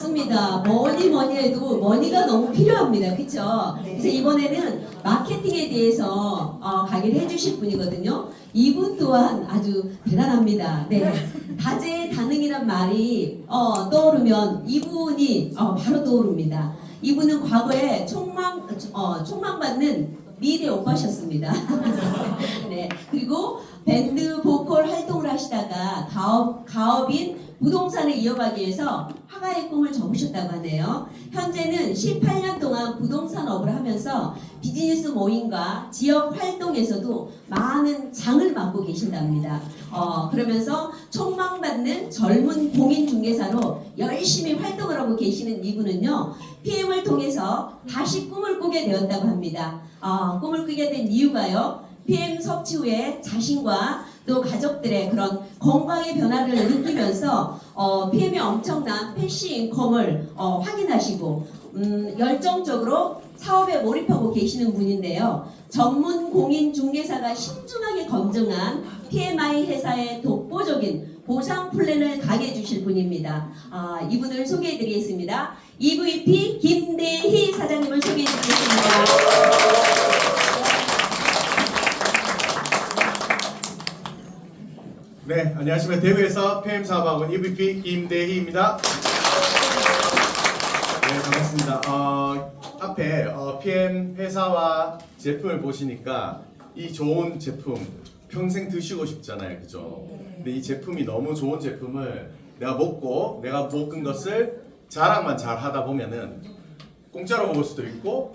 맞습니다. 뭐니 해도 머니가 너무 필요합니다. 그렇죠? 그래서 이번에는 마케팅에 대해서 강의를 해주실 분이거든요. 이분 또한 아주 대단합니다. 네, 다재다능이란 말이 떠오르면 이분이 바로 떠오릅니다. 이분은 과거에 촉망받는 미래 오빠셨습니다. 네, 그리고 밴드 보컬 활동을 하시다가 가업인 부동산을 이어가기 위해서 화가의 꿈을 접으셨다고 하네요. 현재는 18년 동안 부동산업을 하면서 비즈니스 모임과 지역 활동에서도 많은 장을 맡고 계신답니다. 그러면서 촉망받는 젊은 공인중개사로 열심히 활동을 하고 계시는 이분은요, PM을 통해서 다시 꿈을 꾸게 되었다고 합니다. 꿈을 꾸게 된 이유가요, PM 섭취 후에 자신과 또 가족들의 그런 건강의 변화를 느끼면서 PM의 엄청난 패시브 인컴을 확인하시고 열정적으로 사업에 몰입하고 계시는 분인데요. 전문 공인 중개사가 신중하게 검증한 PMI 회사의 독보적인 보상 플랜을 가게 해주실 분입니다. 이분을 소개해드리겠습니다. EVP 김대희 사장님을 소개해드리겠습니다. 네, 안녕하십니까. 대구에서 PM 사업학원 EVP 김대희입니다. 네, 반갑습니다. 앞에 PM 회사와 제품을 보시니까 이 좋은 제품 평생 드시고 싶잖아요, 그죠? 근데 이 제품이 너무 좋은 제품을 내가 먹고 내가 먹은 것을 자랑만 잘 하다 보면은 공짜로 먹을 수도 있고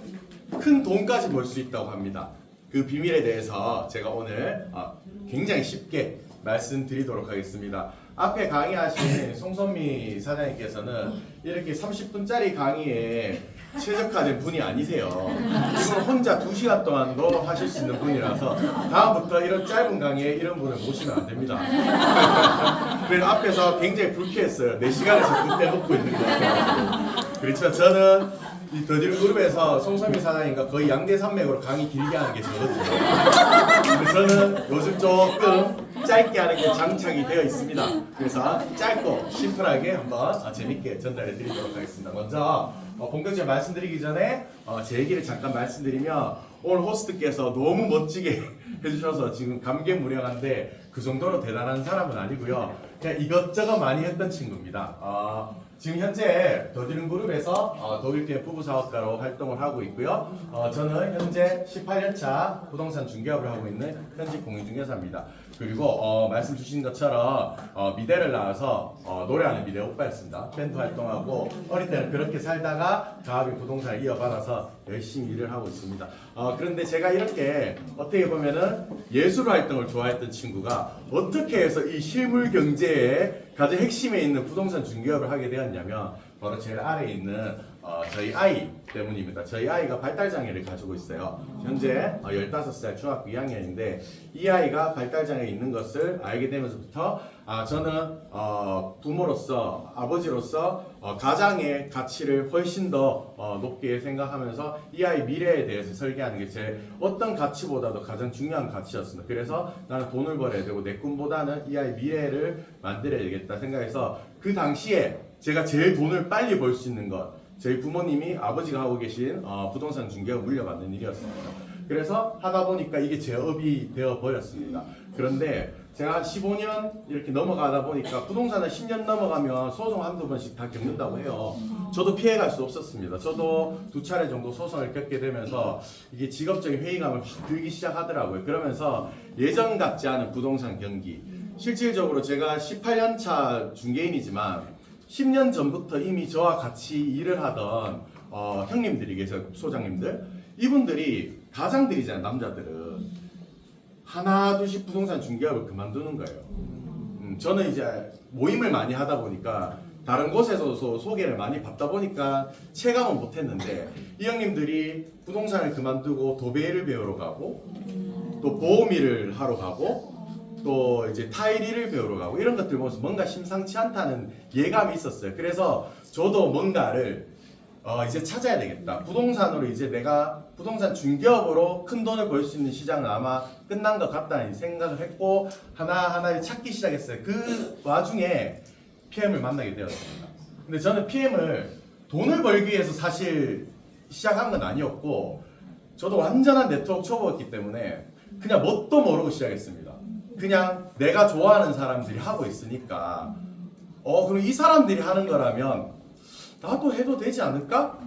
큰 돈까지 벌 수 있다고 합니다. 그 비밀에 대해서 제가 오늘 굉장히 쉽게 말씀드리도록 하겠습니다. 앞에 강의하신 송선미 사장님께서는 이렇게 30분짜리 강의에 최적화된 분이 아니세요. 이건 혼자 2시간 동안도 하실 수 있는 분이라서 다음부터 이런 짧은 강의에 이런 분을 모시면 안 됩니다. 그래서 앞에서 굉장히 불쾌했어요. 4시간에서 그 빼놓고 있는 거 같아요. 그렇지만 저는 이 더디른 그룹에서 송선미 사장님과 거의 양대산맥으로 강의 길게 하는 게 저거든요. 근데 저는 요즘 조금 짧게 하는 게 장착이 되어 있습니다. 그래서 짧고 심플하게 한번 재밌게 전달해 드리도록 하겠습니다. 먼저 본격적으로 말씀드리기 전에 제 얘기를 잠깐 말씀드리면 오늘 호스트께서 너무 멋지게 해주셔서 지금 감개무량한데 그 정도로 대단한 사람은 아니고요. 그냥 이것저것 많이 했던 친구입니다. 지금 현재 더디른 그룹에서 독일계 부부사업가로 활동을 하고 있고요. 저는 현재 18년차 부동산 중개업을 하고 있는 현직 공인중개사입니다. 그리고 말씀 주신 것처럼 미대를 나와서 노래하는 미대 오빠였습니다. 밴드 활동하고 어릴 때는 그렇게 살다가 가업인 부동산을 이어받아서 열심히 일을 하고 있습니다. 그런데 제가 이렇게 어떻게 보면은 예술 활동을 좋아했던 친구가 어떻게 해서 이 실물 경제의 가장 핵심에 있는 부동산 중개업을 하게 되었냐면 바로 제일 아래에 있는 저희 아이 때문입니다. 저희 아이가 발달장애를 가지고 있어요. 현재 15살 중학교 2학년인데 이 아이가 발달장애 있는 것을 알게 되면서부터 저는 부모로서 아버지로서 가장의 가치를 훨씬 더 높게 생각하면서 이 아이 미래에 대해서 설계하는 게 제 어떤 가치보다도 가장 중요한 가치였습니다. 그래서 나는 돈을 벌어야 되고 내 꿈보다는 이 아이 미래를 만들어야 되겠다 생각해서 그 당시에 제가 제일 돈을 빨리 벌 수 있는 것, 저희 부모님이 아버지가 하고 계신 부동산 중개업 물려받는 일이었습니다. 그래서 하다 보니까 이게 제 업이 되어 버렸습니다. 그런데 제가 한 15년 이렇게 넘어가다 보니까 부동산을 10년 넘어가면 소송 한두 번씩 다 겪는다고 해요. 저도 피해갈 수 없었습니다. 저도 2차례 정도 소송을 겪게 되면서 이게 직업적인 회의감을 확 들기 시작하더라고요. 그러면서 예전 같지 않은 부동산 경기, 실질적으로 제가 18년 차 중개인이지만 10년 전부터 이미 저와 같이 일을 하던 형님들이 계세요. 소장님들. 이분들이 가장들이잖아요. 남자들은. 하나 둘씩 부동산 중개업을 그만두는 거예요. 저는 이제 모임을 많이 하다 보니까 다른 곳에서 소개를 많이 받다 보니까 체감은 못했는데 이 형님들이 부동산을 그만두고 도배를 배우러 가고 또 보험일을 하러 가고 또 이제 타일을 배우러 가고 이런 것들 보면서 뭔가 심상치 않다는 예감이 있었어요. 그래서 저도 뭔가를 이제 찾아야 되겠다. 부동산으로 이제 내가 부동산 중개업으로 큰 돈을 벌 수 있는 시장은 아마 끝난 것 같다는 생각을 했고 하나하나 찾기 시작했어요. 그 와중에 PM을 만나게 되었습니다. 근데 저는 PM을 돈을 벌기 위해서 사실 시작한 건 아니었고 저도 완전한 네트워크 초보였기 때문에 그냥 뭣도 모르고 시작했습니다. 그냥 내가 좋아하는 사람들이 하고 있으니까 그럼 이 사람들이 하는 거라면 나도 해도 되지 않을까?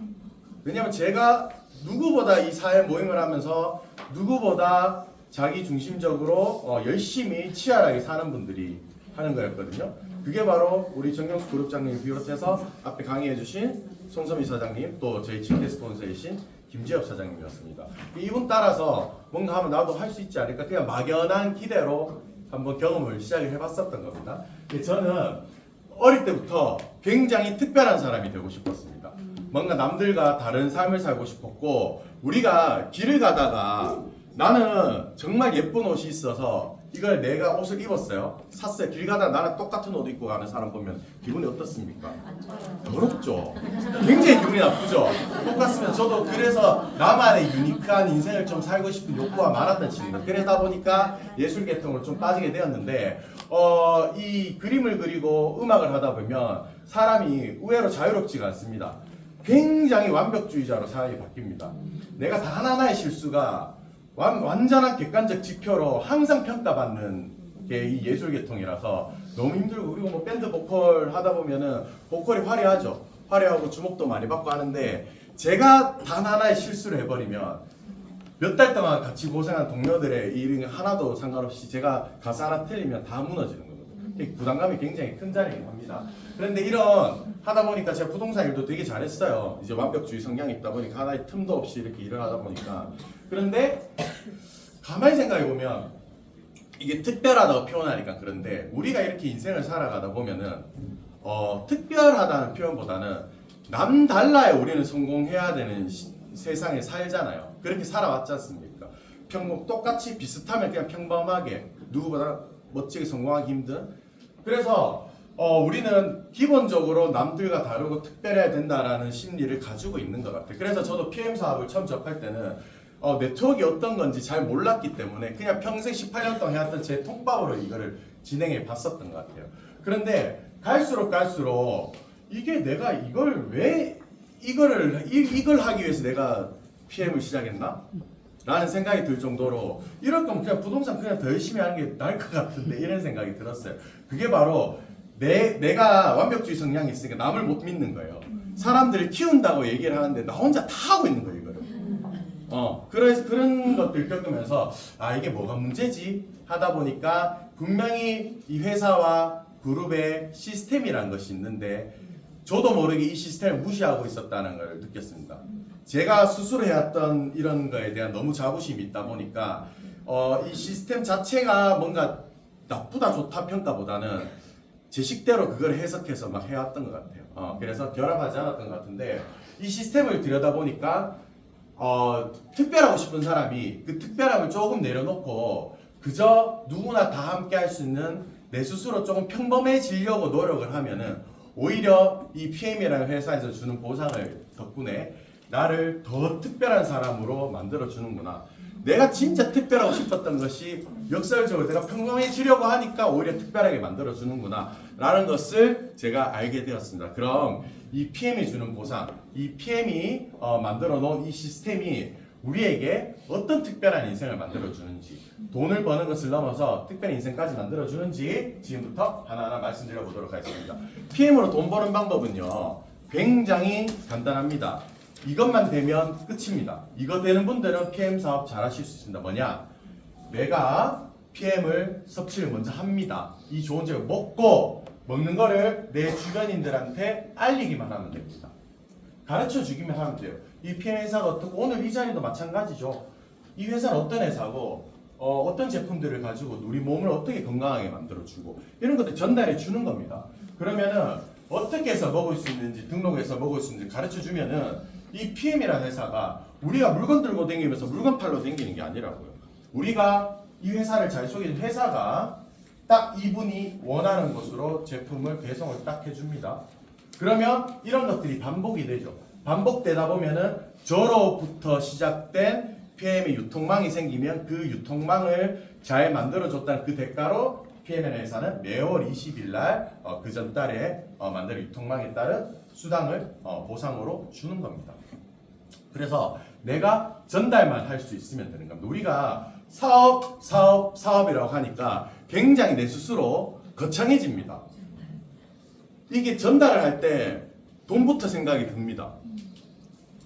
왜냐면 제가 누구보다 이 사회 모임을 하면서 누구보다 자기 중심적으로 열심히 치열하게 사는 분들이 하는 거였거든요. 그게 바로 우리 정경수 그룹장님 비롯해서 앞에 강의해주신 송서미 사장님, 또 저희 직계 스폰서이신 김지엽 사장님이었습니다. 이분 따라서 뭔가 하면 나도 할 수 있지 않을까, 그냥 막연한 기대로 한번 경험을 시작을 해봤었던 겁니다. 저는 어릴 때부터 굉장히 특별한 사람이 되고 싶었습니다. 뭔가 남들과 다른 삶을 살고 싶었고, 우리가 길을 가다가 나는 정말 예쁜 옷이 있어서 이걸 내가 옷을 입었어요. 샀어요. 길 가다가 나랑 똑같은 옷 입고 가는 사람 보면 기분이 어떻습니까? 더럽죠. 굉장히 기분이 나쁘죠. 똑같으면 저도 그래서 나만의 유니크한 인생을 좀 살고 싶은 욕구가 많았던 친구입니다. 그러다 보니까 예술 계통으로 좀 빠지게 되었는데 이 그림을 그리고 음악을 하다 보면 사람이 의외로 자유롭지가 않습니다. 굉장히 완벽주의자로 사람이 바뀝니다. 내가 다 하나하나의 실수가 완전한 객관적 지표로 항상 평가받는 게 이 예술 계통이라서 너무 힘들고, 그리고 뭐 밴드 보컬 하다 보면은 보컬이 화려하죠. 화려하고 주목도 많이 받고 하는데, 제가 단 하나의 실수를 해버리면 몇 달 동안 같이 고생한 동료들의 일이 하나도 상관없이 제가 가사 하나 틀리면 다 무너지는 거거든요. 부담감이 굉장히 큰 자리긴 합니다. 그런데 이런 하다 보니까 제가 부동산 일도 되게 잘했어요. 이제 완벽주의 성향이 있다 보니까 하나의 틈도 없이 이렇게 일을 하다 보니까. 그런데 가만히 생각해 보면 이게 특별하다고 표현하니까 그런데, 우리가 이렇게 인생을 살아가다 보면은 특별하다는 표현보다는 남달라야 우리는 성공해야 되는 세상에 살잖아요. 그렇게 살아왔지 않습니까? 똑같이 비슷하면 그냥 평범하게 누구보다 멋지게 성공하기 힘든. 그래서 우리는 기본적으로 남들과 다르고 특별해야 된다라는 심리를 가지고 있는 것 같아요. 그래서 저도 PM 사업을 처음 접할 때는 네트워크가 어떤 건지 잘 몰랐기 때문에 그냥 평생 18년 동안 해왔던 제 통밥으로 이거를 진행해 봤었던 것 같아요. 그런데 갈수록 이게 내가 이걸 왜 이걸 하기 위해서 내가 PM을 시작했나? 라는 생각이 들 정도로, 이럴 거면 그냥 부동산 그냥 더 열심히 하는 게 나을 것 같은데, 이런 생각이 들었어요. 그게 바로 내가 완벽주의 성향이 있으니까 남을 못 믿는 거예요. 사람들을 키운다고 얘기를 하는데 나 혼자 다 하고 있는 거예요, 이거를. 그래서 그런 것들 겪으면서 이게 뭐가 문제지 하다 보니까 분명히 이 회사와 그룹의 시스템이라는 것이 있는데, 저도 모르게 이 시스템을 무시하고 있었다는 걸 느꼈습니다. 제가 스스로 해왔던 이런 거에 대한 너무 자부심이 있다 보니까 이 시스템 자체가 뭔가 나쁘다 좋다 평가보다는 제 식대로 그걸 해석해서 막 해왔던 것 같아요. 그래서 결합하지 않았던 것 같은데, 이 시스템을 들여다보니까 특별하고 싶은 사람이 그 특별함을 조금 내려놓고 그저 누구나 다 함께 할 수 있는 내 스스로 조금 평범해지려고 노력을 하면은, 오히려 이 PM이라는 회사에서 주는 보상을 덕분에 나를 더 특별한 사람으로 만들어 주는구나. 내가 진짜 특별하고 싶었던 것이 역설적으로 내가 평범해지려고 하니까 오히려 특별하게 만들어 주는구나 라는 것을 제가 알게 되었습니다. 그럼 이 PM이 주는 보상, 이 PM이 만들어 놓은 이 시스템이 우리에게 어떤 특별한 인생을 만들어 주는지, 돈을 버는 것을 넘어서 특별한 인생까지 만들어 주는지 지금부터 하나하나 말씀드려 보도록 하겠습니다. PM으로 돈 버는 방법은요, 굉장히 간단합니다. 이것만 되면 끝입니다. 이거 되는 분들은 PM 사업 잘 하실 수 있습니다. 뭐냐? 내가 PM을 섭취를 먼저 합니다. 이 좋은 제품 먹는 거를 내 주변인들한테 알리기만 하면 됩니다. 가르쳐 주기만 하면 돼요. 이 PM 회사가 어떻고, 오늘 이 자리도 마찬가지죠. 이 회사는 어떤 회사고 어떤 제품들을 가지고 우리 몸을 어떻게 건강하게 만들어주고, 이런 것들 전달해 주는 겁니다. 그러면은 어떻게 해서 먹을 수 있는지, 등록해서 먹을 수 있는지 가르쳐 주면은, 이 PM이라는 회사가 우리가 물건 들고 다니면서 물건 팔러 다니는 게 아니라고요. 우리가 이 회사를 잘 속이는 회사가 딱 이분이 원하는 곳으로 제품을 배송을 딱 해줍니다. 그러면 이런 것들이 반복이 되죠. 반복되다 보면은 저로부터 시작된 PM의 유통망이 생기면 그 유통망을 잘 만들어줬다는 그 대가로 PMN 회사는 매월 20일 날 그 전달에 만든 유통망에 따른 수당을 보상으로 주는 겁니다. 그래서 내가 전달만 할 수 있으면 되는 겁니다. 우리가 사업이라고 하니까 굉장히 내 스스로 거창해집니다. 이게 전달을 할 때 돈부터 생각이 듭니다.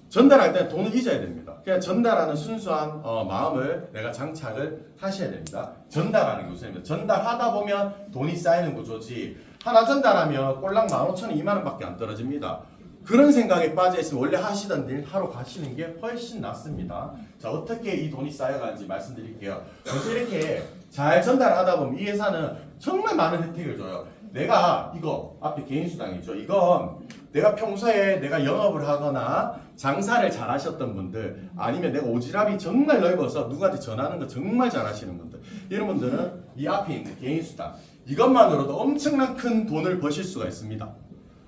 전달할 때 돈을 잊어야 됩니다. 그냥 전달하는 순수한 마음을 내가 장착을 하셔야 됩니다. 전달하는 게 우선입니다. 전달하다 보면 돈이 쌓이는 구조지 하나 전달하면 꼴랑 15,000원, 2만원 밖에 안 떨어집니다. 그런 생각에 빠져있으면 원래 하시던 일 하러 가시는 게 훨씬 낫습니다. 자, 어떻게 이 돈이 쌓여가는지 말씀드릴게요. 먼저 이렇게 잘 전달하다 보면 이 회사는 정말 많은 혜택을 줘요. 내가 이거 앞에 개인수당이죠. 이건 내가 평소에 내가 영업을 하거나 장사를 잘 하셨던 분들 아니면 내가 오지랖이 정말 넓어서 누구한테 전하는 거 정말 잘 하시는 분들 이런 분들은 이 앞에 있는 개인수당 이것만으로도 엄청난 큰 돈을 버실 수가 있습니다.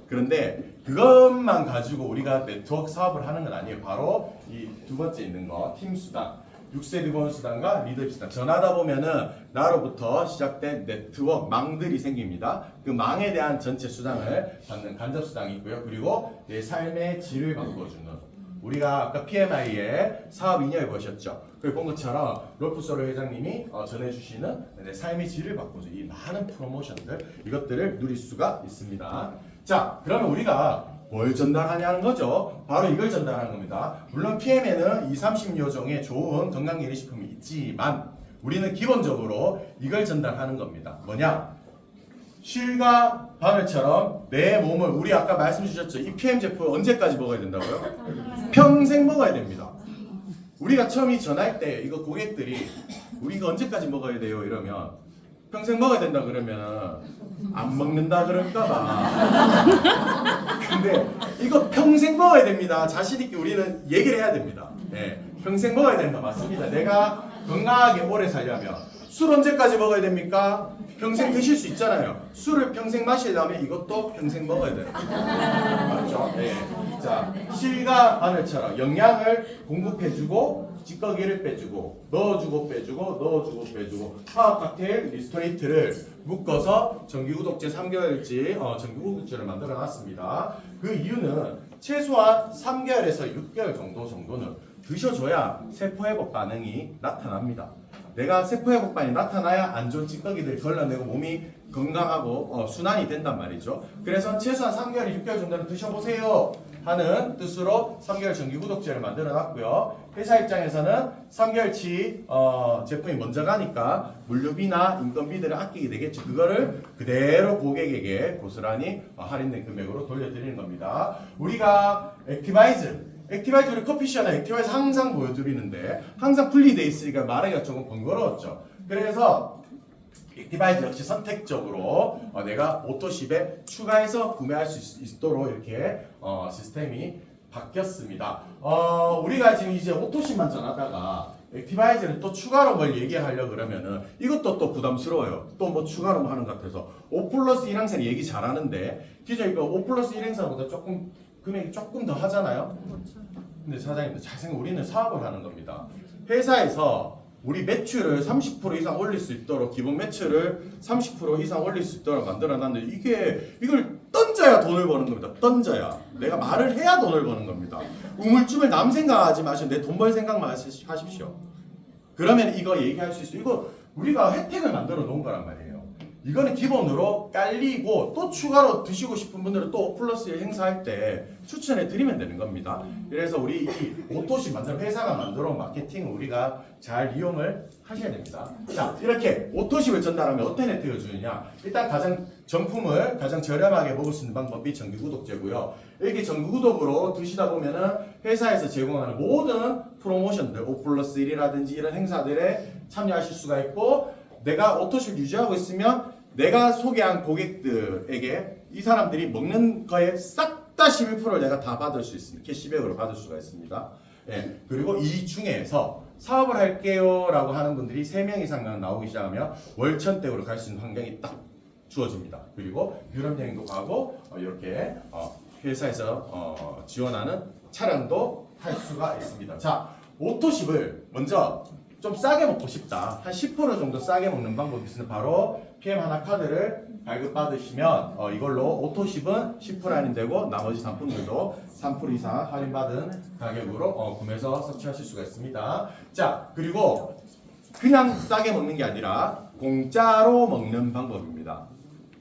그런데 그것만 가지고 우리가 네트워크 사업을 하는 건 아니에요. 바로 이 두 번째 있는 거 팀수당 6세 리본 수당과 리더십 수당 전하다 보면은 나로부터 시작된 네트워크 망들이 생깁니다. 그 망에 대한 전체 수당을 받는 간접 수당이 있고요. 그리고 내 삶의 질을 바꿔주는 우리가 아까 PMI의 사업 2년을 보셨죠. 그걸 본 것처럼 롤프 소로 회장님이 전해주시는 내 삶의 질을 바꿔주는 이 많은 프로모션들 이것들을 누릴 수가 있습니다. 자, 그러면 우리가 뭘 전달하냐는 거죠. 바로 이걸 전달하는 겁니다. 물론 PM에는 30여종의 좋은 건강기능식품이 있지만 우리는 기본적으로 이걸 전달하는 겁니다. 뭐냐? 실과 바늘처럼 내 몸을 우리 아까 말씀 주셨죠. 이 PM 제품 언제까지 먹어야 된다고요? 평생 먹어야 됩니다. 우리가 처음 전할 때 이거 고객들이 우리 이거 언제까지 먹어야 돼요? 이러면 평생 먹어야 된다 그러면 안 먹는다 그럴까봐. 근데 이거 평생 먹어야 됩니다. 자신 있게 우리는 얘기를 해야 됩니다. 네, 평생 먹어야 된다 맞습니다. 내가 건강하게 오래 살려면 술 언제까지 먹어야 됩니까? 평생 드실 수 있잖아요. 술을 평생 마시려면 이것도 평생 먹어야 돼요. 맞죠? 네. 자, 실과 바늘처럼 영양을 공급해주고 찌꺼기를 빼주고 넣어주고 빼주고 넣어주고 빼주고 화학 칵테일 리스토레이트를 묶어서 정기구독제 3개월치 정기구독제를 만들어 놨습니다. 그 이유는 최소한 3개월에서 6개월 정도는 드셔줘야 세포회복 반응이 나타납니다. 내가 세포회복 반응이 나타나야 안 좋은 찌꺼기들 걸러내고 몸이 건강하고 순환이 된단 말이죠. 그래서 최소한 3개월, 6개월 정도는 드셔보세요 하는 뜻으로 3개월 정기 구독제를 만들어 놨고요. 회사 입장에서는 3개월치 제품이 먼저 가니까 물류비나 인건비들을 아끼게 되겠죠. 그거를 그대로 고객에게 고스란히 할인된 금액으로 돌려드리는 겁니다. 우리가 액티바이즈 우리 커피숍이나 액티바이즈 항상 보여드리는데 항상 분리돼 있으니까 말하기가 조금 번거로웠죠. 그래서 액티바이즈 역시 선택적으로 내가 오토십에 추가해서 구매할 수 있도록 이렇게 시스템이 바뀌었습니다. 우리가 지금 이제 오토십만 전하다가 액티바이즈를 또 추가로 뭘 얘기하려고 그러면은 이것도 또 부담스러워요. 또 뭐 추가로 뭐 하는 것 같아서 5+1 행사는 얘기 잘하는데 기존 이거 5+1 행사보다 조금 금액이 조금 더 하잖아요. 근데 사장님들 잘 생각 우리는 사업을 하는 겁니다. 회사에서 우리 매출을 30% 이상 올릴 수 있도록 기본 매출을 30% 이상 올릴 수 있도록 만들어놨는데 이걸 던져야 돈을 버는 겁니다. 던져야 내가 말을 해야 돈을 버는 겁니다. 우물쭈물 남 생각하지 마시고 내 돈 벌 생각만 하십시오. 그러면 이거 얘기할 수 있어요. 이거 우리가 혜택을 만들어 놓은 거란 말이에요. 이거는 기본으로 깔리고 또 추가로 드시고 싶은 분들은 또 5+1 행사할 때 추천해 드리면 되는 겁니다. 그래서 우리 이 오토십 만든 회사가 만들어 온 마케팅을 우리가 잘 이용을 하셔야 됩니다. 자, 이렇게 오토십을 전달하면 어떤 혜택을 주느냐? 일단 정품을 가장 저렴하게 먹을 수 있는 방법이 정기구독제고요. 이렇게 정기구독으로 드시다 보면은 회사에서 제공하는 모든 프로모션들 5+1이라든지 이런 행사들에 참여하실 수가 있고 내가 오토십 유지하고 있으면 내가 소개한 고객들에게 이 사람들이 먹는 거에 싹 다 11%를 내가 다 받을 수 있습니다. 캐시백으로 받을 수가 있습니다. 예, 그리고 이 중에서 사업을 할게요 라고 하는 분들이 3명 이상 나오기 시작하면 월천대으로 갈 수 있는 환경이 딱 주어집니다. 그리고 유럽 여행도 가고 이렇게 회사에서 지원하는 차량도 탈 수가 있습니다. 자, 오토십을 먼저 좀 싸게 먹고 싶다. 한 10% 정도 싸게 먹는 방법이 있으면 바로 PM 하나 카드를 발급받으시면 이걸로 오토십은 10% 할인되고 나머지 상품들도 3% 이상 할인받은 가격으로 구매해서 섭취하실 수가 있습니다. 자, 그리고 그냥 싸게 먹는 게 아니라 공짜로 먹는 방법입니다.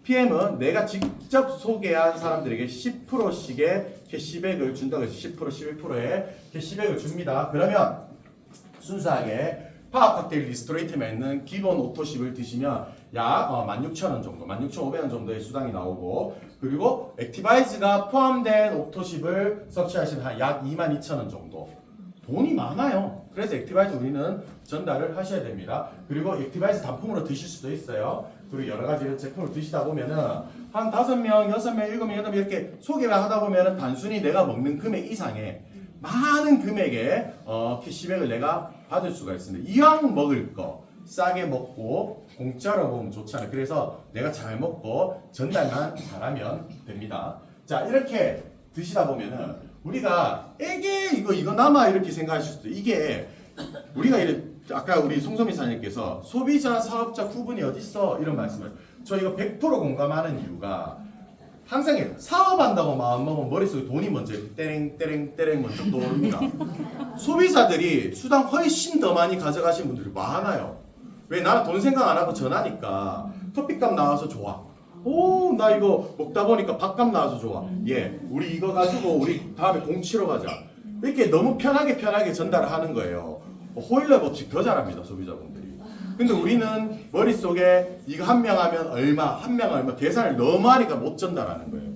PM은 내가 직접 소개한 사람들에게 10%씩의 캐시백을 준다고 해서 10%, 11%의 캐시백을 줍니다. 그러면 순수하게 파워 칵테일 리스토레이트에 있는 기본 오토십을 드시면 약 16,000원 정도, 16,500원 정도의 수당이 나오고, 그리고 액티바이즈가 포함된 오토십을 섭취하시면 한 약 22,000원 정도. 돈이 많아요. 그래서 액티바이즈 우리는 전달을 하셔야 됩니다. 그리고 액티바이즈 단품으로 드실 수도 있어요. 그리고 여러 가지 제품을 드시다 보면은 한 5명, 6명, 7명, 8명 이렇게 소개를 하다 보면은 단순히 내가 먹는 금액 이상의 많은 금액의 캐시백을 내가 받을 수가 있습니다. 이왕 먹을 거 싸게 먹고 공짜로 먹으면 좋잖아요. 그래서 내가 잘 먹고 전달만 잘하면 됩니다. 자, 이렇게 드시다 보면은 우리가 에게 이거 남아 이렇게 생각하실 수도, 이게 우리가 아까 우리 송소민 사장님께서 소비자 사업자 구분이 어딨어 이런 말씀을, 저 이거 100% 공감하는 이유가 항상 사업한다고 마음먹으면 머릿속에 돈이 먼저 떼랭 먼저 떠오릅니다. 소비자들이 수당 훨씬 더 많이 가져가신 분들이 많아요. 왜? 나는 돈 생각 안 하고 전화니까 커피값 나와서 좋아. 오, 나 이거 먹다 보니까 밥값 나와서 좋아. 예, 우리 이거 가지고 우리 다음에 공 치러 가자. 이렇게 너무 편하게 전달을 하는 거예요. 호일러 법칙 더 잘합니다, 소비자분들이. 근데 우리는 머릿속에 이거 한 명 하면 얼마, 한 명 얼마 계산을 너무 하니까 못 전달하는 거예요.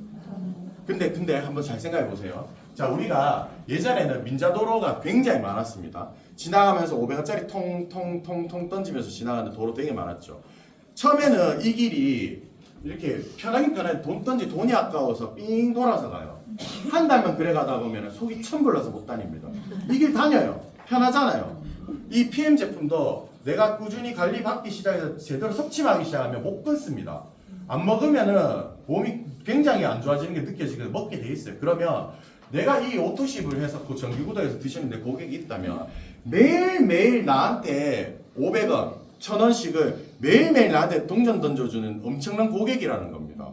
근데 한번 잘 생각해 보세요. 자, 우리가 예전에는 민자도로가 굉장히 많았습니다. 지나가면서 500원짜리 통통통통 던지면서 지나가는 도로 되게 많았죠. 처음에는 이 길이 이렇게 편하긴 편한데 돈이 아까워서 삥 돌아서 가요. 한 달만 그래 가다 보면 속이 천불나서 못 다닙니다. 이 길 다녀요. 편하잖아요. 이 PM 제품도 내가 꾸준히 관리받기 시작해서 제대로 섭취하기 시작하면 못 끊습니다. 안 먹으면은 몸이 굉장히 안 좋아지는 게 느껴지거든요. 먹게 돼 있어요. 그러면 내가 이 오토십을 해서 그 정기구독에서 드시는데 고객이 있다면 매일매일 나한테 500원, 1,000원씩을 매일매일 나한테 동전 던져주는 엄청난 고객이라는 겁니다.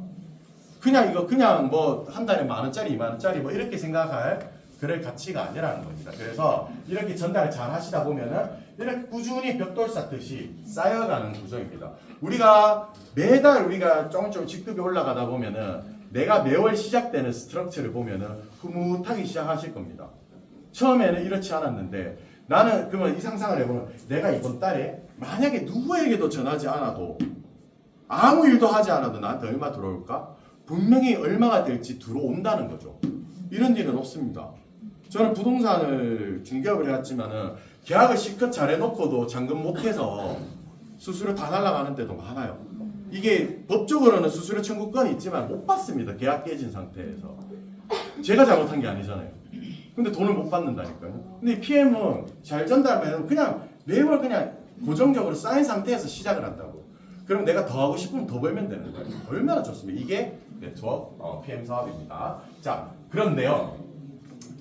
그냥 뭐 한 달에 10,000원짜리, 20,000원짜리 뭐 이렇게 생각할 그럴 가치가 아니라는 겁니다. 그래서 이렇게 전달 잘 하시다 보면은 이렇게 꾸준히 벽돌 쌓듯이 쌓여가는 구조입니다. 우리가 매달 우리가 조금 직급이 올라가다 보면은 내가 매월 시작되는 스트럭처를 보면은 흐뭇하게 시작하실 겁니다. 처음에는 이렇지 않았는데 나는 그러면 이 상상을 해보면 내가 이번 달에 만약에 누구에게도 전하지 않아도 아무 일도 하지 않아도 나한테 얼마 들어올까? 분명히 얼마가 될지 들어온다는 거죠. 이런 일은 없습니다. 저는 부동산을 중개업을 해왔지만은 계약을 실컷 잘해놓고도 잔금 못해서 수수료 다 날라가는 데도 많아요. 이게 법적으로는 수수료 청구권이 있지만 못 받습니다. 계약 깨진 상태에서. 제가 잘못한 게 아니잖아요. 근데 돈을 못 받는다니까요. 근데 PM은 잘 전달하면 그냥 매월 그냥 고정적으로 쌓인 상태에서 시작을 한다고. 그럼 내가 더 하고 싶으면 더 벌면 되는 거예요. 얼마나 좋습니다. 이게 네트워크 PM 사업입니다. 자, 그런데요.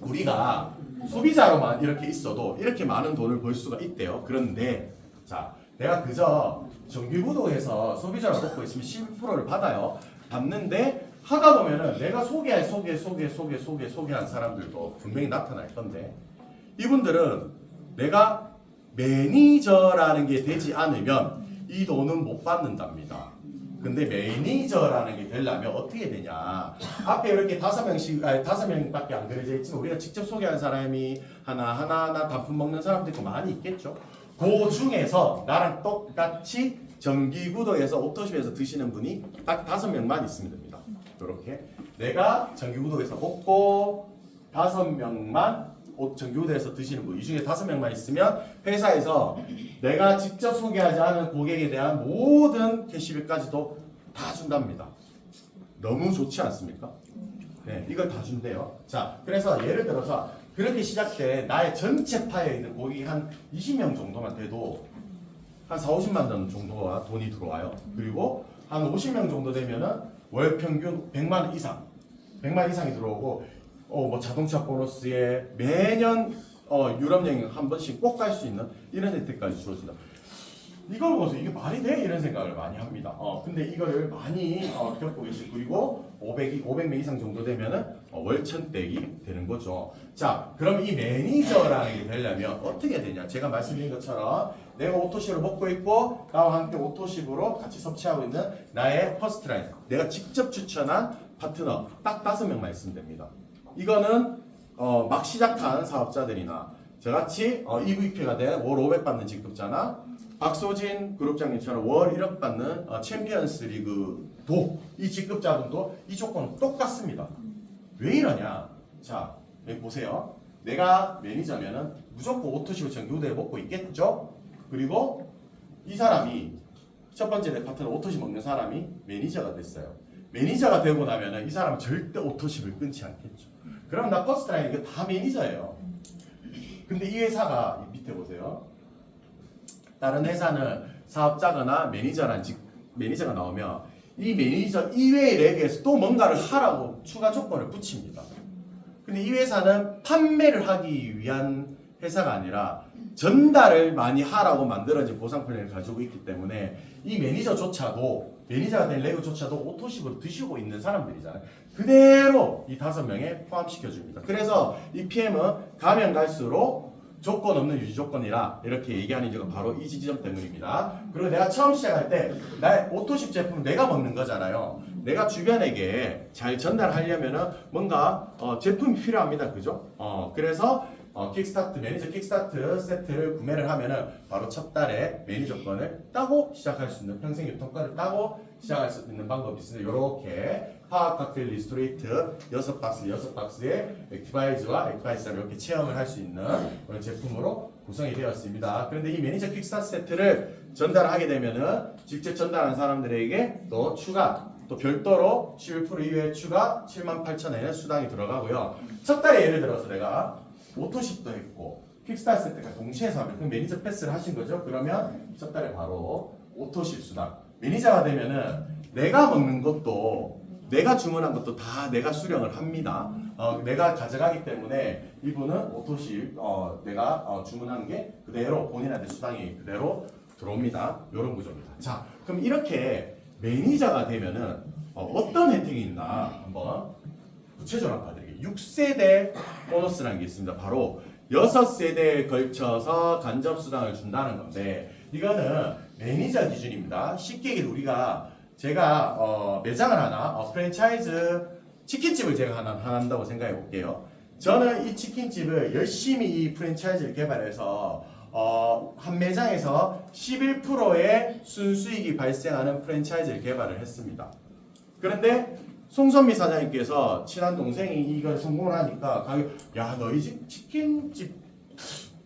우리가 소비자로만 이렇게 있어도 이렇게 많은 돈을 벌 수가 있대요. 그런데 자, 내가 그저 정기구독해서 소비자로 뽑고 있으면 11%를 받아요. 받는데 하다 보면은 내가 소개한 사람들도 분명히 나타날 건데 이분들은 내가 매니저라는 게 되지 않으면 이 돈은 못 받는답니다. 근데 매니저라는 게 되려면 어떻게 되냐? 앞에 이렇게 5명밖에 안 그려져 있지만 우리가 직접 소개한 사람이 하나 단품 먹는 사람도 있고 많이 있겠죠. 그 중에서 나랑 똑같이 정기구독에서 오토십에서 드시는 분이 딱 5명만 있으면 됩니다. 이렇게 내가 정기구독에서 먹고 5명만 정기구독에서 드시는 분, 이 중에 5명만 있으면 회사에서 내가 직접 소개하지 않은 고객에 대한 모든 캐시백까지도 다 준답니다. 너무 좋지 않습니까? 네, 이걸 다 준대요. 자, 그래서 예를 들어서 그렇게 시작된 나의 전체 파에 있는 고객이 한 20명 정도만 돼도 한 4, 50만 원 정도가 돈이 들어와요. 그리고 한 50명 정도 되면은 월 평균 100만 원 이상이 들어오고 뭐 자동차 보너스에 매년 유럽 여행 한 번씩 꼭 갈 수 있는 이런 혜택까지 주어진다. 이걸 보고서 이게 말이 돼? 이런 생각을 많이 합니다. 근데 이거를 많이 겪고 계시고, 그리고 500명 이상 정도 되면은 월천댁이 되는 거죠. 자, 그럼 이 매니저라는 게 되려면 어떻게 되냐? 제가 말씀드린 것처럼 내가 오토십을 먹고 있고 나와 함께 오토십으로 같이 섭취하고 있는 나의 퍼스트라인, 내가 직접 추천한 파트너 딱 5명만 있으면 됩니다. 이거는 막 시작한 사업자들이나 저같이 EVP가 된 월 500 받는 직급자나 박소진 그룹장님처럼 월 1억 받는 챔피언스 리그도 이 직급자분도 이 조건은 똑같습니다. 왜 이러냐? 자, 여기 보세요. 내가 매니저면은 무조건 오토십을 전교대에 먹고 있겠죠? 그리고 이 사람이 첫 번째 내 파트너 오토십 먹는 사람이 매니저가 됐어요. 매니저가 되고 나면은 이 사람은 절대 오토십을 끊지 않겠죠. 그럼 나 퍼스트라인 이거 다 매니저예요. 근데 이 회사가 밑에 보세요. 다른 회사는 사업자거나 매니저가 나오면 이 매니저 이외의 렉에서 또 뭔가를 하라고 추가 조건을 붙입니다. 근데 이 회사는 판매를 하기 위한 회사가 아니라 전달을 많이 하라고 만들어진 보상 플랜을 가지고 있기 때문에 이 매니저가 된 레고조차도 오토십으로 드시고 있는 사람들이잖아요. 그대로 이 5명에 포함시켜줍니다. 그래서 이 PM은 가면 갈수록 조건 없는 유지 조건이라 이렇게 얘기하는 이유가 바로 이 지점 때문입니다. 그리고 내가 처음 시작할 때 나의 오토십 제품은 내가 먹는 거잖아요. 내가 주변에게 잘 전달하려면은 뭔가 제품이 필요합니다. 그죠? 그래서 매니저 킥스타트 세트를 구매를 하면은 바로 첫 달에 매니저권을 따고 시작할 수 있는, 평생 유통권을 따고 시작할 수 있는 방법이 있습니다. 이렇게 화학 칵테일 리스토레이트 6박스에 액티바이즈와 액티바이즈를 이렇게 체험을 할 수 있는 그런 제품으로 구성이 되었습니다. 그런데 이 매니저 킥스타트 세트를 전달하게 되면은 직접 전달한 사람들에게 또 별도로 11% 이외에 추가 78,000원의 수당이 들어가고요. 첫 달에 예를 들어서 내가 오토십도 했고 킥스타트 세트가 동시에 사면 그럼 매니저 패스를 하신 거죠? 그러면 첫 달에 바로 오토십 수당. 매니저가 되면은 내가 먹는 것도 내가 주문한 것도 다 내가 수령을 합니다. 내가 가져가기 때문에 이분은 오토십 내가 주문한 게 그대로 본인한테 수당이 그대로 들어옵니다. 이런 구조입니다. 자, 그럼 이렇게 매니저가 되면은 어떤 혜택이 있나 한번 구체적으로 봐드릴게요. 6세대 보너스라는 게 있습니다. 바로 6세대에 걸쳐서 간접수당을 준다는 건데 이거는 매니저 기준입니다. 쉽게 얘기해 제가 매장을 하나 프랜차이즈 치킨집을 제가 하나 한다고 생각해 볼게요. 저는 이 치킨집을 열심히 이 프랜차이즈를 개발해서 한 매장에서 11%의 순수익이 발생하는 프랜차이즈를 개발을 했습니다. 그런데 송선미 사장님께서 친한 동생이 이걸 성공을 하니까 야, 너희 집 치킨집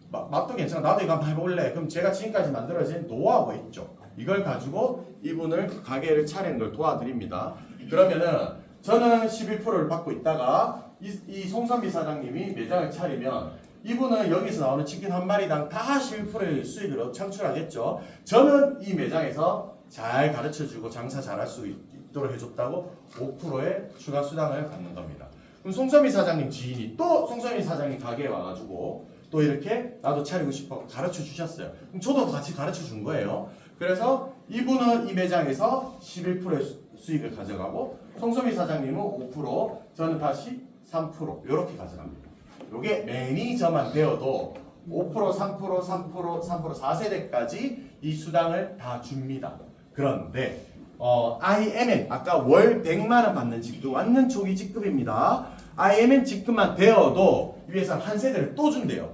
맛도 괜찮아. 나도 이거 한번 해볼래. 그럼 제가 지금까지 만들어진 노하우가 있죠. 이걸 가지고 이분을 가게를 차리는 걸 도와드립니다. 그러면은 저는 11%를 받고 있다가 이 송선미 사장님이 매장을 차리면 이분은 여기서 나오는 치킨 한 마리당 다 11%의 수익을 창출하겠죠. 저는 이 매장에서 잘 가르쳐주고 장사 잘할 수 있도록 해줬다고 5%의 추가 수당을 받는 겁니다. 그럼 송선미 사장님 지인이 또 송선미 사장님 가게에 와가지고 또 이렇게 나도 차리고 싶어 가르쳐 주셨어요. 그럼 저도 같이 가르쳐 준 거예요. 그래서 이분은 이 매장에서 11%의 수익을 가져가고 송선미 사장님은 5%, 저는 다시 3% 이렇게 가져갑니다. 이게 매니저만 되어도 5%, 3%, 3%, 4세대까지 이 수당을 다 줍니다. 그런데 IMN 아까 월 100만 원 받는 직급 완전 초기 직급입니다. IMN 직급만 되어도 이 회사는 한 세대를 또 준대요.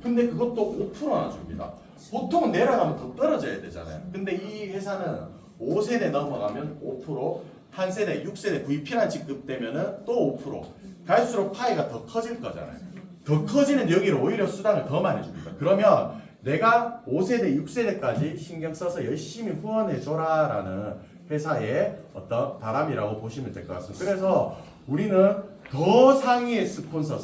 근데 그것도 5%나 줍니다. 보통은 내려가면 더 떨어져야 되잖아요. 근데 이 회사는 5세대 넘어가면 5%, 한 세대, 6세대 VP라는 직급 되면은 또 5%. 갈수록 파이가 더 커질 거잖아요. 더 커지는 여기를 오히려 수당을 더 많이 줍니다. 그러면 내가 5세대, 6세대까지 신경 써서 열심히 후원해줘라라는 회사의 어떤 바람이라고 보시면 될 것 같습니다. 그래서 우리는 더 상위의 스폰서,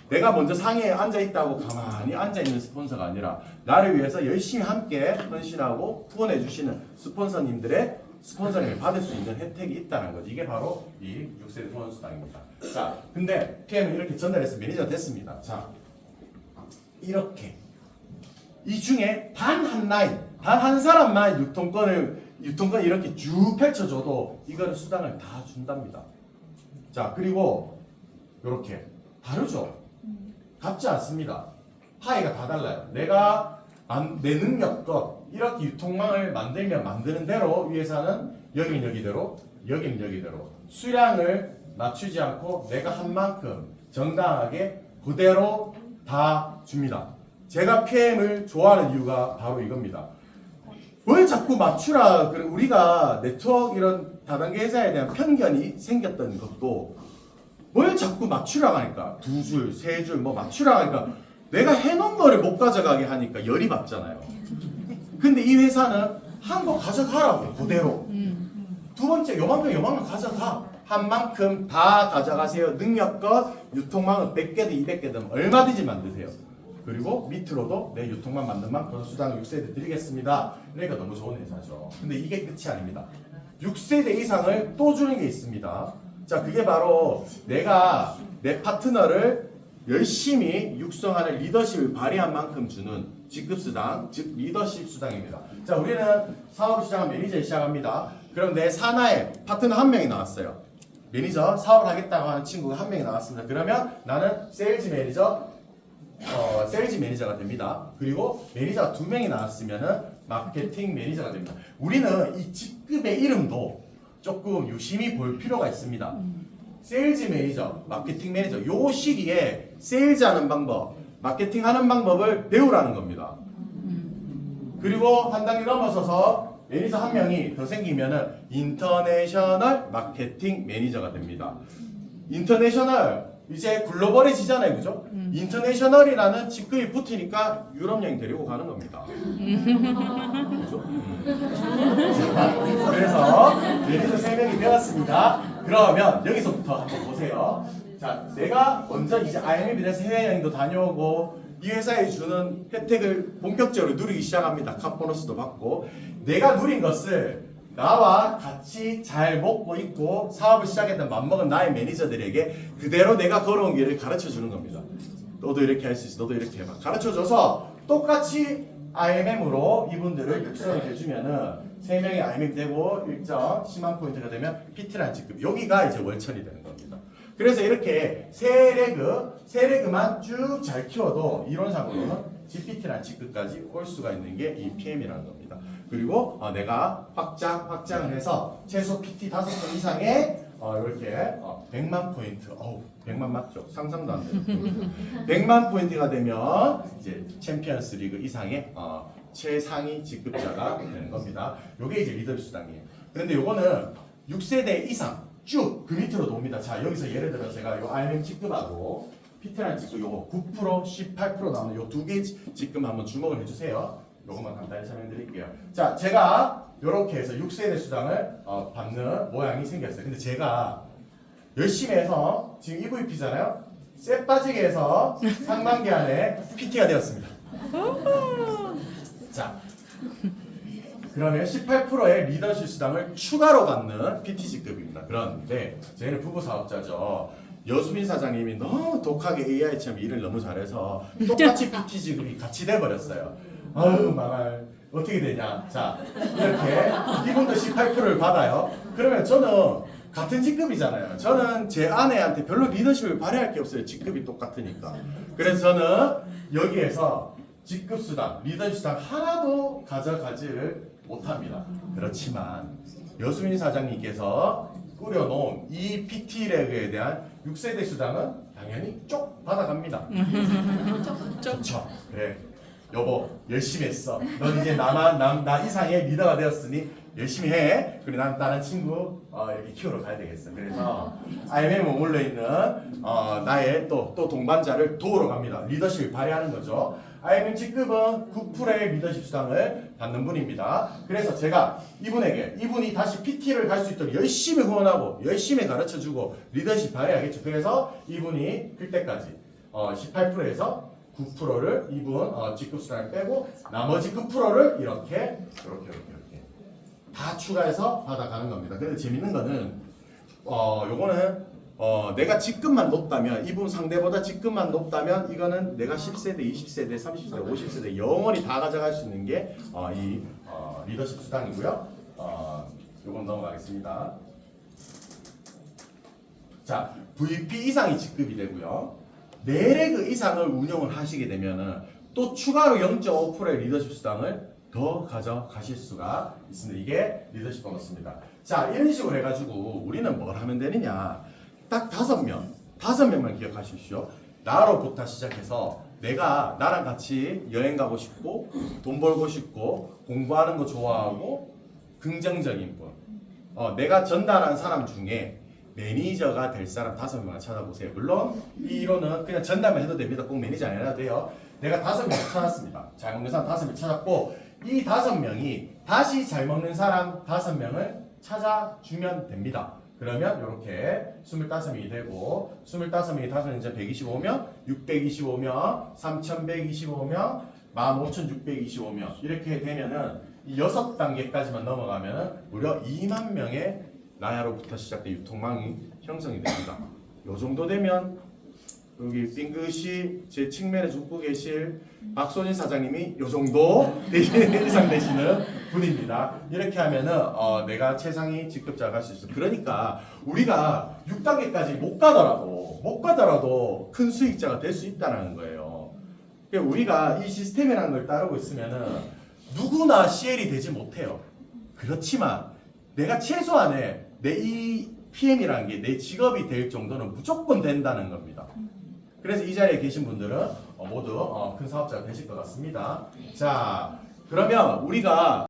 내가 먼저 상위에 앉아있다고 가만히 앉아있는 스폰서가 아니라 나를 위해서 열심히 함께 헌신하고 후원해주시는 스폰서님을 받을 수 있는 혜택이 있다는 거죠. 이게 바로 이 6세대 후원수당입니다. 자, 근데 PM은 이렇게 전달해서 매니저가 됐습니다. 자, 이렇게 이 중에 단 한 라인, 단 한 사람만 유통권 이렇게 쭉 펼쳐줘도 이거는 수당을 다 준답니다. 자, 그리고 이렇게 다르죠? 같지 않습니다. 파이가 다 달라요. 내가 내 능력껏 이렇게 유통망을 만들면 만드는 대로 이 회사는 여기는 여기대로, 여기는 여기대로 수량을 낮추지 않고 내가 한 만큼 정당하게 그대로 다 줍니다. 제가 PM을 좋아하는 이유가 바로 이겁니다. 뭘 자꾸 맞추라. 우리가 네트워크 이런 다단계 회사에 대한 편견이 생겼던 것도 뭘 자꾸 맞추라고 하니까 두 줄, 세 줄 뭐 맞추라고 하니까 내가 해놓은 거를 못 가져가게 하니까 열이 받잖아요. 근데 이 회사는 한 거 가져가라고 그대로. 두 번째 요만큼 가져가. 한 만큼 다 가져가세요. 능력껏 유통망은 100개든 200개든 얼마든지 만드세요. 그리고 밑으로도 내 유통망 만든 만큼 수당 6세대 드리겠습니다. 그러니까 너무 좋은 회사죠. 근데 이게 끝이 아닙니다. 6세대 이상을 또 주는 게 있습니다. 자, 그게 바로 내가 내 파트너를 열심히 육성하는 리더십을 발휘한 만큼 주는 직급수당, 즉 리더십 수당입니다. 자, 우리는 사업 시작한 매니저 시작합니다. 그럼 내 산하에 파트너 한 명이 나왔어요. 매니저 사업을 하겠다고 하는 친구가 한 명이 나왔습니다. 그러면 나는 세일즈 매니저가 됩니다. 그리고 매니저가 2명이 나왔으면은 마케팅 매니저가 됩니다. 우리는 이 직급의 이름도 조금 유심히 볼 필요가 있습니다. 세일즈 매니저, 마케팅 매니저 요 시기에 세일즈 하는 방법, 마케팅 하는 방법을 배우라는 겁니다. 그리고 한 단계 넘어서서 매니저 한 명이 더 생기면은 인터내셔널 마케팅 매니저가 됩니다. 인터내셔널 이제 글로벌해지잖아요, 그죠? 인터내셔널이라는 직급이 붙으니까 유럽 여행 데리고 가는 겁니다. 그죠? 자, 그래서 매니저 3명이 되었습니다. 그러면 여기서부터 한번 보세요. 자, 내가 먼저 이제 IMF에서 해외여행도 다녀오고 이 회사에 주는 혜택을 본격적으로 누리기 시작합니다. 카 보너스도 받고 내가 누린 것을 나와 같이 잘 먹고 있고 사업을 시작했던 맘먹은 나의 매니저들에게 그대로 내가 걸어온 길을 가르쳐 주는 겁니다. 너도 이렇게 할 수 있어. 너도 이렇게 해봐. 가르쳐 줘서 똑같이 IMM으로 이분들을 육성을 해주면은 3명이 IMM 되고 일정 10만 포인트가 되면 PT라는 직급 여기가 이제 월천이 되는 겁니다. 그래서 이렇게 세 레그만 쭉 잘 키워도 이론상으로는 GPT라는 직급까지 올 수가 있는 게 이 PM이라는 겁니다. 그리고 내가 확장을 해서 최소 PT 5번 이상의 이렇게 100만 포인트, 100만 맞죠? 상상도 안 되는 100만 포인트가 되면 이제 챔피언스 리그 이상의 최상위 직급자가 되는 겁니다. 요게 이제 리더십 수당이에요. 그런데 요거는 6세대 이상 쭉 그 밑으로 옵니다. 자, 여기서 예를 들어 제가 요 RM 직급하고 PT라는 직급 요거 9%, 18% 나오는 요 두 개 직급 한번 주목을 해주세요. 요것만 간단히 설명드릴게요. 자, 제가 요렇게 해서 6세대 수당을 받는 모양이 생겼어요. 근데 제가 열심히 해서 지금 EVP잖아요. 쎄 빠지게 해서 상반기 안에 PT가 되었습니다. 자, 그러면 18%의 리더십 수당을 추가로 받는 PT 직급입니다. 그런데 저희는 부부 사업자죠. 여수민 사장님이 너무 독하게 AI처럼 일을 너무 잘해서 똑같이 PT 직급이 같이 돼버렸어요. 아유 망할 어떻게 되냐. 자, 이렇게 이분도 18%를 받아요. 그러면 저는 같은 직급이잖아요. 저는 제 아내한테 별로 리더십을 발휘할 게 없어요. 직급이 똑같으니까. 그래서 저는 여기에서 직급 수당, 리더십 수당 하나도 가져가지를 못합니다. 그렇지만 여수민 사장님께서 꾸려놓은 이 PT 레그에 대한 6세대 수당은 당연히 쪽 받아갑니다. 좋죠. 그래. 여보 열심히 했어. 넌 이제 나 이상의 리더가 되었으니 열심히 해. 그리고 난 다른 친구 이렇게 키우러 가야 되겠어. 그래서 IMM에 머물러 있는 나의 또 동반자를 도우러 갑니다. 리더십을 발휘하는 거죠. IMM 직급은 9%의 리더십 수당을 받는 분입니다. 그래서 제가 이분이 다시 PT를 갈 수 있도록 열심히 후원하고 열심히 가르쳐주고 리더십 발휘하겠죠. 그래서 이분이 클 때까지 18%에서 9%를 이분 직급 수당을 빼고 나머지 9%를 이렇게 다 추가해서 받아가는 겁니다. 근데 재밌는 거는 요거는 내가 직급만 높다면 이분 상대보다 직급만 높다면 이거는 내가 10세대, 20세대, 30세대, 50세대 영원히 다 가져갈 수 있는 게 이 리더십 수당이고요. 요건 넘어가겠습니다. 자, VP 이상이 직급이 되고요. 4레그 이상을 운영을 하시게 되면은 또 추가로 0.5%의 리더십 수당을 더 가져가실 수가 있습니다. 이게 리더십 보너스입니다. 자, 이런 식으로 해가지고 우리는 뭘 하면 되느냐? 딱 5명만 기억하십시오. 나로부터 시작해서 내가 나랑 같이 여행 가고 싶고 돈 벌고 싶고 공부하는 거 좋아하고 긍정적인 분. 내가 전달한 사람 중에 매니저가 될 사람 5명만 찾아보세요. 물론 이 이론은 그냥 전달만 해도 됩니다. 꼭 매니저 안 해도 돼요. 내가 5명 찾았습니다. 잘 먹는 사람 5명 찾았고 이 5명이 다시 잘 먹는 사람 5명을 찾아주면 됩니다. 그러면 이렇게 25명이 되고 25명이 5명 125명, 625명, 3125명, 15,625명 이렇게 되면은 이 6단계까지만 넘어가면은 무려 2만 명의 나야로부터 시작된 유통망이 형성이 됩니다. 요 정도 되면 여기 빙긋이 제 측면에 죽고 계실 박소진 사장님이 요 정도 이상 되시는 분입니다. 이렇게 하면은 내가 최상위 직급자가 갈 수 있어. 그러니까 우리가 6단계까지 못 가더라도 큰 수익자가 될 수 있다는 거예요. 그러니까 우리가 이 시스템이라는 걸 따르고 있으면은 누구나 CL이 되지 못해요. 그렇지만 내가 최소한의 내 이 PM이라는 게 내 직업이 될 정도는 무조건 된다는 겁니다. 그래서 이 자리에 계신 분들은 모두 큰 사업자가 되실 것 같습니다. 자, 그러면 우리가